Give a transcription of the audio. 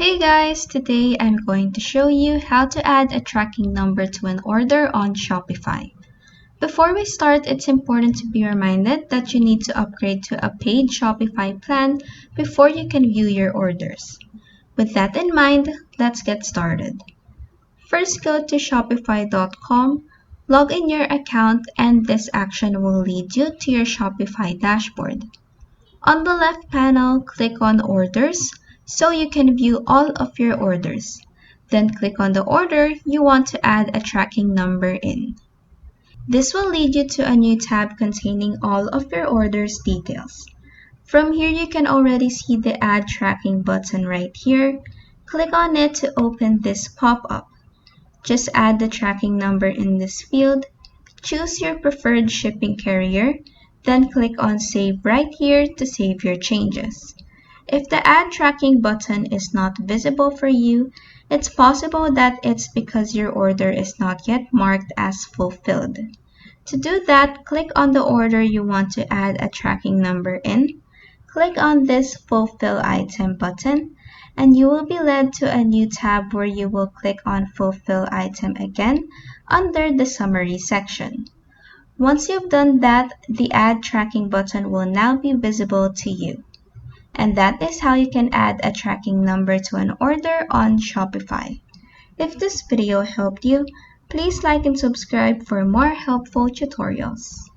Hey guys, today I'm going to show you how to add a tracking number to an order on Shopify. Before we start, it's important to be reminded that you need to upgrade to a paid Shopify plan before you can view your orders. With that in mind, let's get started. First, go to shopify.com, log in your account, and this action will lead you to your Shopify dashboard. On the left panel, click on Orders so you can view all of your orders. Then click on the order you want to add a tracking number in. This will lead you to a new tab containing all of your orders details. From here, you can already see the Add Tracking button right here. Click on it to open this pop-up. Just add the tracking number in this field. Choose your preferred shipping carrier. Then click on Save right here to save your changes. If the Add Tracking button is not visible for you, it's possible that it's because your order is not yet marked as fulfilled. To do that, click on the order you want to add a tracking number in. Click on this Fulfill Item button, and you will be led to a new tab where you will click on Fulfill Item again under the Summary section. Once you've done that, the Add Tracking button will now be visible to you. And that is how you can add a tracking number to an order on Shopify. If this video helped you, please like and subscribe for more helpful tutorials.